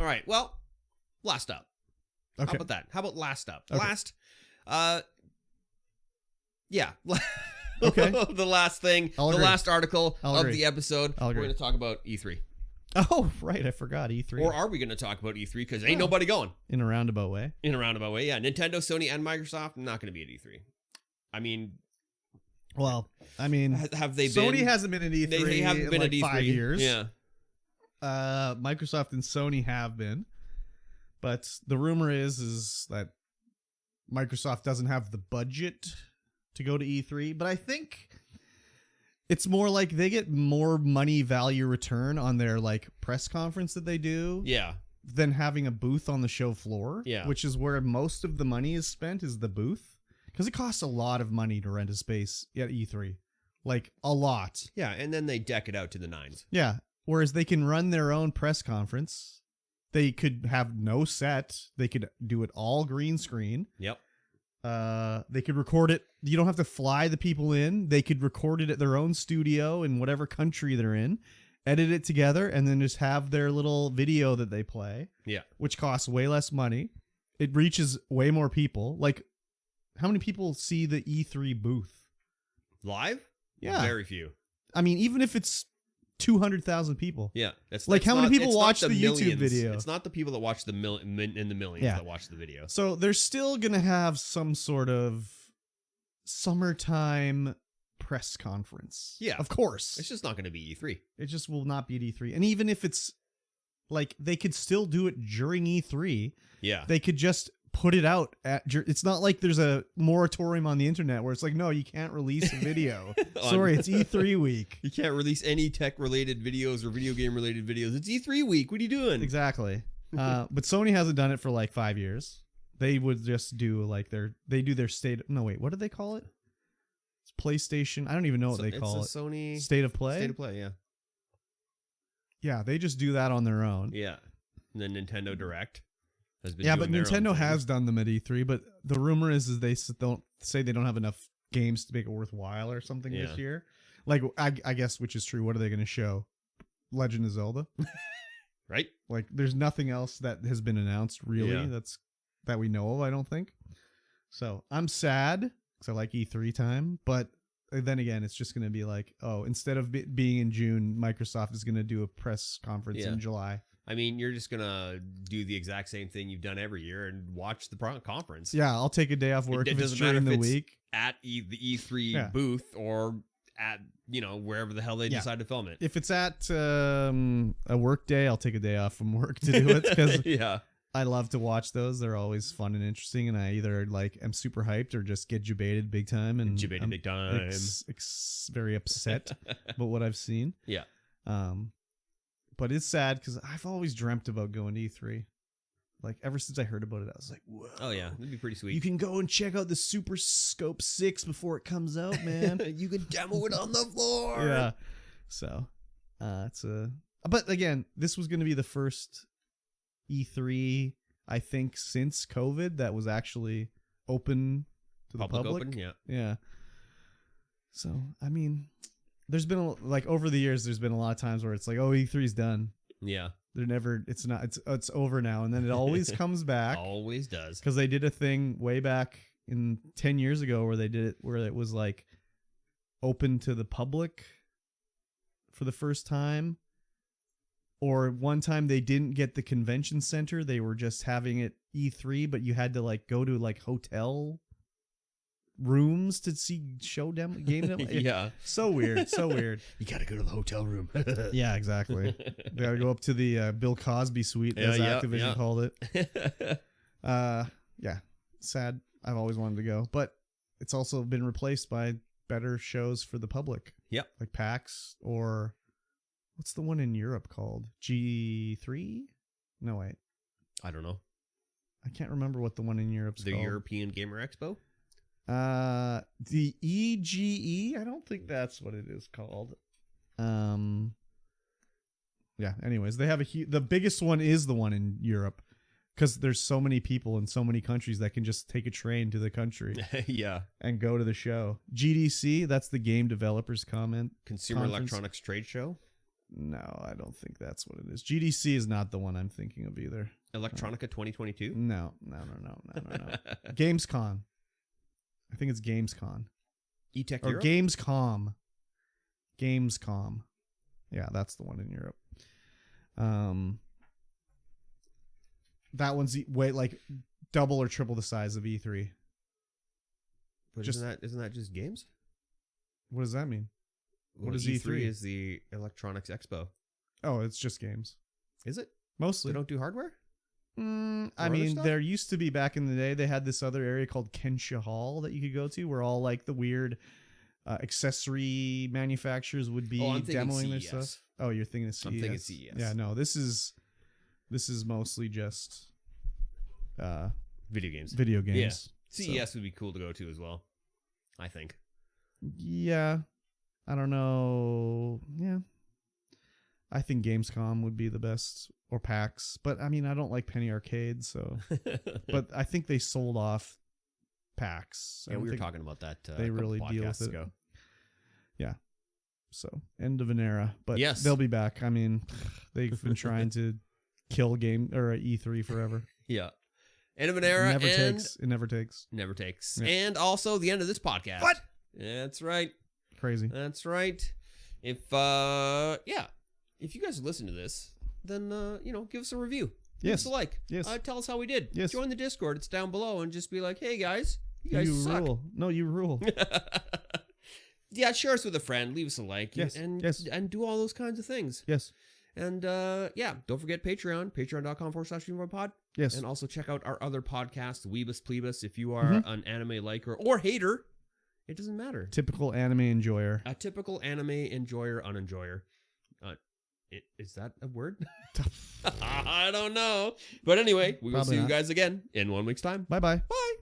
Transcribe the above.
All right. Well, last up. Okay. How about that? How about last up? Okay. Last. Yeah. Okay. The last thing. I'll the agree. last article I'll of agree. the episode. I'll We're agree. going to talk about E3. Oh, right. I forgot E3. Or are we going to talk about E3? Because ain't Well. nobody going. In a roundabout way. In a roundabout way. Yeah. Nintendo, Sony, and Microsoft not going to be at E3. I mean, Well, I mean, have they been? Sony hasn't been at E3 They haven't in been like at E3. 5 years. Yeah. Microsoft and Sony have been, but the rumor is that Microsoft doesn't have the budget to go to E3. But I think it's more like they get more money value return on their like press conference that they do Yeah. than having a booth on the show floor. Yeah. Which is where most of the money is spent, is the booth, because it costs a lot of money to rent a space at E3, like a lot. Yeah. And then they deck it out to the nines. Yeah. Whereas they can run their own press conference. They could have no set. They could do it all green screen. Yep. They could record it. You don't have to fly the people in. They could record it at their own studio in whatever country they're in, edit it together, and then just have their little video that they play. Yeah. Which costs way less money. It reaches way more people. Like, how many people see the E3 booth? Live? Yeah. Very few. I mean, even if it's 200,000 people. Yeah. It's Like, how many people it's not watch the YouTube millions. video? It's not the people that watch the in the millions Yeah. that watch the video. So they're still going to have some sort of summertime press conference. Yeah. Of course. It's just not going to be E3. It just will not be at E3. And even if it's like, they could still do it during E3. Yeah. They could just put it out at, it's not like there's a moratorium on the internet where it's like, no, you can't release a video. Sorry, it's E3 week. You can't release any tech-related videos or video game-related videos. It's E3 week. What are you doing? Exactly. But Sony hasn't done it for like 5 years. They would just do like they do their state. No, wait, what do they call it? It's PlayStation. I don't even know what they call it. It's a Sony State of Play? State of Play, yeah. Yeah, they just do that on their own. Yeah. And then Nintendo Direct has been Yeah, doing but their own Nintendo thing. has done them at E3, but the rumor is they don't say they don't have enough games to make it worthwhile or something Yeah. this year. Like, I guess, which is true. What are they going to show? Legend of Zelda? Right? Like, there's nothing else that has been announced, really, Yeah. that we know of, I don't think. So, I'm sad, because I like E3 time, but then again, it's just going to be like, oh, instead of being in June, Microsoft is going to do a press conference in July. I mean, you're just going to do the exact same thing you've done every year and watch the conference. Yeah, I'll take a day off work It if it's doesn't matter during if the it's week. at the E3 Yeah. booth or at, wherever the hell they Yeah. decide to film it. If it's at a work day, I'll take a day off from work to do it, because Yeah. I love to watch those. They're always fun and interesting, and I either like am super hyped or just get debated big time, and Debated I'm big time. very upset about what I've seen. Yeah. But it's sad because I've always dreamt about going to E3. Like, ever since I heard about it, I was like, whoa. Oh, yeah. That'd be pretty sweet. You can go and check out the Super Scope 6 before it comes out, man. You can demo it on the floor. Yeah. So, but again, this was going to be the first E3, I think, since COVID that was actually open to the public. Open, yeah. Yeah. So, I mean, there's been over the years, there's been a lot of times where it's like, oh, E3's done. Yeah. It's over now. And then it always comes back. Always does. Because they did a thing way back in 10 years ago where they did it, where it was like open to the public for the first time. Or one time they didn't get the convention center. They were just having it E3, but you had to like go to like hotel rooms to see game demo. Yeah. So weird. So weird. You got to go to the hotel room. Yeah, exactly. They gotta go up to the Bill Cosby suite, as Activision called it. Yeah. Sad. I've always wanted to go, but it's also been replaced by better shows for the public. Yep. Like PAX, or what's the one in Europe called? G3? No, wait. I don't know. I can't remember what the one in Europe's The called. European Gamer Expo? The EGE? I don't think that's what it is called. Yeah, anyways, they have the biggest one is the one in Europe, because there's so many people in so many countries that can just take a train to the country Yeah. and go to the show. GDC, that's the Game Developers Consumer Conference. Electronics Trade Show? No, I don't think that's what it is. GDC is not the one I'm thinking of either. Electronica 2022? No. Gamescom. I think it's Gamescom. eTech Or Europe? Gamescom. Gamescom. Yeah, that's the one in Europe. That one's way like double or triple the size of E3. But isn't that just games? What does that mean? What is E3? E3? Is the Electronics Expo. Oh, it's just games. Is it? Mostly. They don't do hardware? I other mean, stuff? there used to be back in the day, they had this other area called Kensha Hall that you could go to where all like the weird accessory manufacturers would be I'm thinking demoing their CES. stuff. Oh, you're thinking of CES? I'm thinking CES. Yeah, no, this is mostly just Video games. video games. CES So, would be cool to go to as well, I think. yeah, I don't know. Yeah. I think Gamescom would be the best, or PAX. But I mean, I don't like Penny Arcade, so. But I think they sold off PAX. I Yeah, don't we were think talking about that. they a couple really deal with podcasts it. ago. Yeah. So end of an era, but Yes. they'll be back. I mean, they've been trying to kill E3 forever. Yeah. End of an era. It never and takes. It never takes. Never takes. Yeah. And also the end of this podcast. What? That's right. Crazy. That's right. If you guys listen to this, then give us a review. Give Yes. us a like. Yes. Tell us how we did. Yes. Join the Discord. It's down below, and just be like, hey guys, you guys suck. rule. No, you rule. Yeah, share us with a friend. Leave us a like. Yes, And yes. and do all those kinds of things. Yes. And don't forget Patreon. Patreon.com/StreamPod. Yes. And also check out our other podcast, Weebus Plebus. If you are Mhm. an anime liker or hater, it doesn't matter. Typical anime enjoyer. A typical anime enjoyer, unenjoyer. Is that a word? I don't know. But anyway, we will Probably see you not. guys again in 1 week's time. Bye bye. Bye.